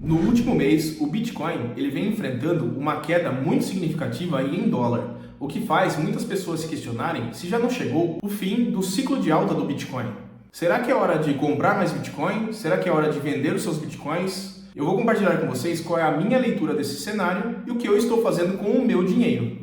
No último mês, o Bitcoin ele vem enfrentando uma queda muito significativa em dólar, o que faz muitas pessoas se questionarem se já não chegou o fim do ciclo de alta do Bitcoin. Será que é hora de comprar mais Bitcoin? Será que é hora de vender os seus Bitcoins? Eu vou compartilhar com vocês qual é a minha leitura desse cenário e o que eu estou fazendo com o meu dinheiro.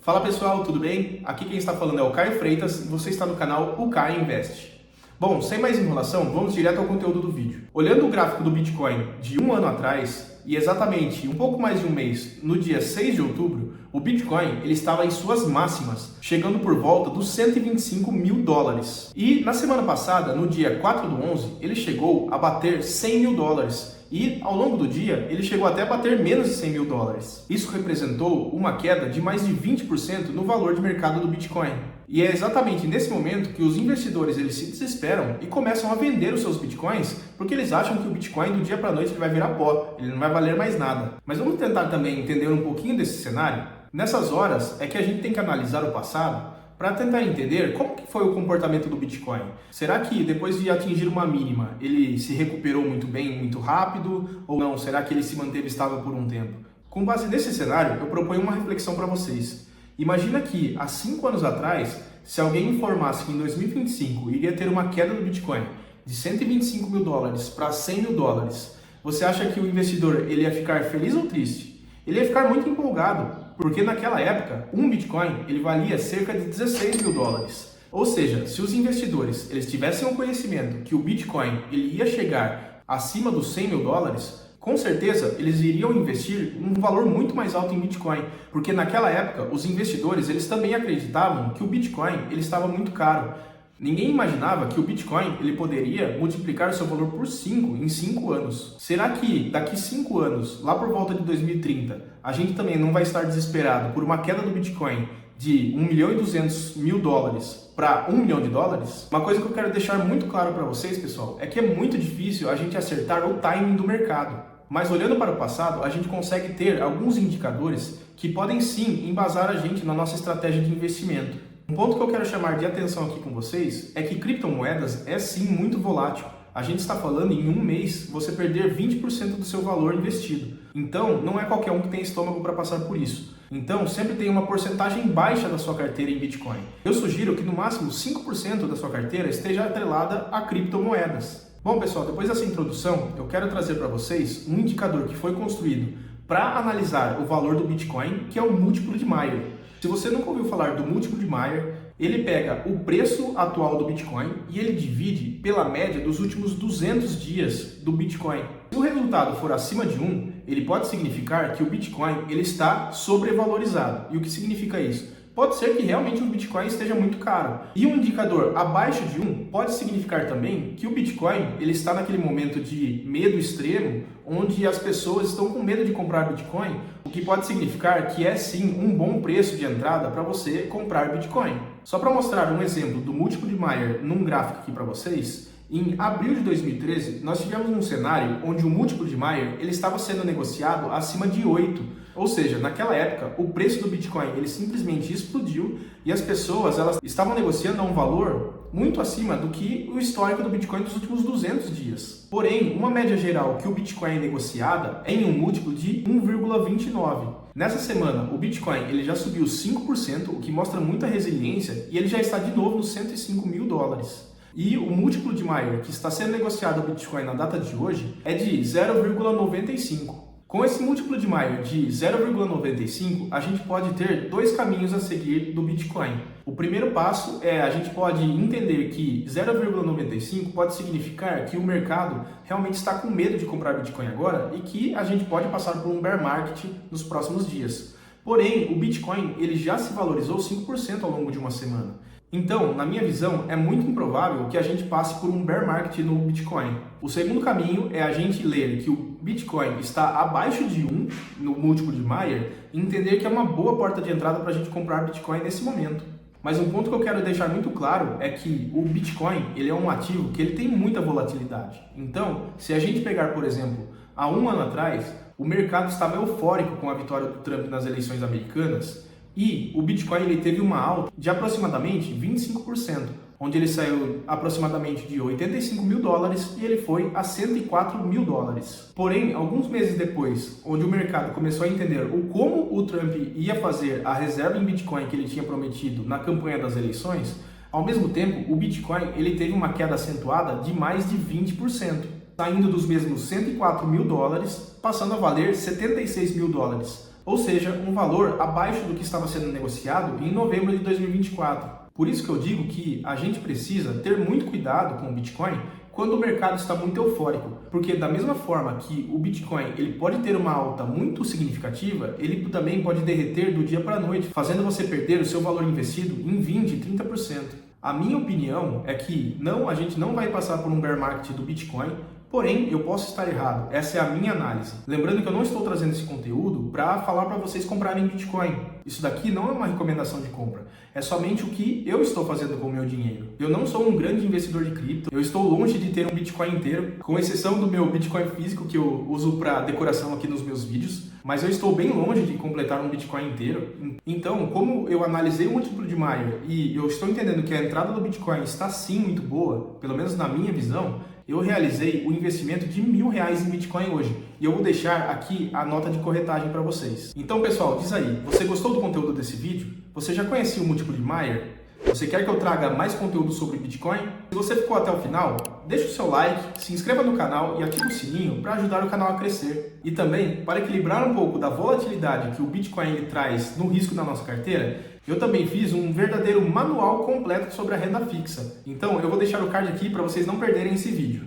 Fala pessoal, tudo bem? Aqui quem está falando é o Caio Freitas e você está no canal O Caio Invest. Bom, sem mais enrolação, vamos direto ao conteúdo do vídeo. Olhando o gráfico do Bitcoin de um ano atrás, e exatamente um pouco mais de um mês, no dia 6 de outubro, o Bitcoin ele estava em suas máximas, chegando por volta dos 125 mil dólares. E na semana passada, no dia 4/11, ele chegou a bater 100 mil dólares. E ao longo do dia, ele chegou até a bater menos de 100 mil dólares. Isso representou uma queda de mais de 20% no valor de mercado do Bitcoin. E é exatamente nesse momento que os investidores eles se desesperam e começam a vender os seus Bitcoins porque eles acham que o Bitcoin do dia para a noite ele vai virar pó, ele não vai valer mais nada. Mas vamos tentar também entender um pouquinho desse cenário? Nessas horas é que a gente tem que analisar o passado para tentar entender como que foi o comportamento do Bitcoin. Será que depois de atingir uma mínima, ele se recuperou muito bem, muito rápido? Ou não? Será que ele se manteve estável por um tempo? Com base nesse cenário, eu proponho uma reflexão para vocês. Imagina que, há 5 anos atrás, se alguém informasse que em 2025 iria ter uma queda do Bitcoin de 125 mil dólares para 100 mil dólares, você acha que o investidor ele ia ficar feliz ou triste? Ele ia ficar muito empolgado, porque naquela época, um Bitcoin ele valia cerca de 16 mil dólares. Ou seja, se os investidores eles tivessem o conhecimento que o Bitcoin ele ia chegar acima dos 100 mil dólares, com certeza eles iriam investir um valor muito mais alto em Bitcoin, porque naquela época os investidores eles também acreditavam que o Bitcoin ele estava muito caro. Ninguém imaginava que o Bitcoin ele poderia multiplicar o seu valor por 5 em 5 anos. Será que daqui 5 anos, lá por volta de 2030, a gente também não vai estar desesperado por uma queda do Bitcoin de 1.200.000 dólares para 1 milhão de dólares? Uma coisa que eu quero deixar muito claro para vocês, pessoal, é que é muito difícil a gente acertar o timing do mercado. Mas olhando para o passado, a gente consegue ter alguns indicadores que podem sim embasar a gente na nossa estratégia de investimento. Um ponto que eu quero chamar de atenção aqui com vocês é que criptomoedas é sim muito volátil. A gente está falando em um mês você perder 20% do seu valor investido. Então, não é qualquer um que tem estômago para passar por isso. Então, sempre tem uma porcentagem baixa da sua carteira em Bitcoin. Eu sugiro que no máximo 5% da sua carteira esteja atrelada a criptomoedas. Bom, pessoal, depois dessa introdução, eu quero trazer para vocês um indicador que foi construído para analisar o valor do Bitcoin, que é o múltiplo de Mayer. Se você nunca ouviu falar do múltiplo de Mayer, ele pega o preço atual do Bitcoin e ele divide pela média dos últimos 200 dias do Bitcoin. Se o resultado for acima de 1, ele pode significar que o Bitcoin ele está sobrevalorizado. E o que significa isso? Pode ser que realmente o Bitcoin esteja muito caro. E um indicador abaixo de 1 pode significar também que o Bitcoin ele está naquele momento de medo extremo, onde as pessoas estão com medo de comprar Bitcoin, o que pode significar que é sim um bom preço de entrada para você comprar Bitcoin. Só para mostrar um exemplo do múltiplo de Mayer num gráfico aqui para vocês, em abril de 2013, nós tivemos um cenário onde o múltiplo de Mayer ele estava sendo negociado acima de 8. Ou seja, naquela época, o preço do Bitcoin ele simplesmente explodiu e as pessoas elas estavam negociando a um valor muito acima do que o histórico do Bitcoin dos últimos 200 dias. Porém, uma média geral que o Bitcoin é negociada é em um múltiplo de 1,29. Nessa semana, o Bitcoin ele já subiu 5%, o que mostra muita resiliência, e ele já está de novo nos 105 mil dólares. E o múltiplo de Mayer que está sendo negociado o Bitcoin na data de hoje é de 0,95. Com esse múltiplo de Mayer de 0,95, a gente pode ter dois caminhos a seguir do Bitcoin. O primeiro passo é a gente pode entender que 0,95 pode significar que o mercado realmente está com medo de comprar Bitcoin agora e que a gente pode passar por um bear market nos próximos dias. Porém, o Bitcoin ele já se valorizou 5% ao longo de uma semana. Então, na minha visão, é muito improvável que a gente passe por um bear market no Bitcoin. O segundo caminho é a gente ler que o Bitcoin está abaixo de 1 no múltiplo de Mayer e entender que é uma boa porta de entrada para a gente comprar Bitcoin nesse momento. Mas um ponto que eu quero deixar muito claro é que o Bitcoin ele é um ativo que ele tem muita volatilidade. Então, se a gente pegar, por exemplo, há um ano atrás, o mercado estava eufórico com a vitória do Trump nas eleições americanas, e o Bitcoin ele teve uma alta de aproximadamente 25%. onde ele saiu aproximadamente de 85 mil dólares e ele foi a 104 mil dólares. Porém, alguns meses depois, onde o mercado começou a entender como o Trump ia fazer a reserva em Bitcoin que ele tinha prometido na campanha das eleições, ao mesmo tempo, o Bitcoin ele teve uma queda acentuada de mais de 20%, saindo dos mesmos 104 mil dólares, passando a valer 76 mil dólares, ou seja, um valor abaixo do que estava sendo negociado em novembro de 2024. Por isso que eu digo que a gente precisa ter muito cuidado com o Bitcoin quando o mercado está muito eufórico, porque da mesma forma que o Bitcoin ele pode ter uma alta muito significativa, ele também pode derreter do dia para a noite, fazendo você perder o seu valor investido em 20%, 30%. A minha opinião é que a gente não vai passar por um bear market do Bitcoin, porém eu posso estar errado. Essa é a minha análise. Lembrando que eu não estou trazendo esse conteúdo para falar para vocês comprarem Bitcoin. Isso daqui não é uma recomendação de compra. É somente o que eu estou fazendo com o meu dinheiro. Eu não sou um grande investidor de cripto. Eu estou longe de ter um Bitcoin inteiro, com exceção do meu Bitcoin físico que eu uso para decoração aqui nos meus vídeos. Mas eu estou bem longe de completar um Bitcoin inteiro. Então, como eu analisei o múltiplo de Mayer e eu estou entendendo que a entrada do Bitcoin está sim muito boa, pelo menos na minha visão, eu realizei o investimento de R$1.000 em Bitcoin hoje. E eu vou deixar aqui a nota de corretagem para vocês. Então, pessoal, diz aí, você gostou do conteúdo desse vídeo? Você já conhecia o múltiplo de Mayer? Você quer que eu traga mais conteúdo sobre Bitcoin? Se você ficou até o final, deixa o seu like, se inscreva no canal e ative o sininho para ajudar o canal a crescer. E também, para equilibrar um pouco da volatilidade que o Bitcoin ele traz no risco da nossa carteira, eu também fiz um verdadeiro manual completo sobre a renda fixa. Então, eu vou deixar o card aqui para vocês não perderem esse vídeo.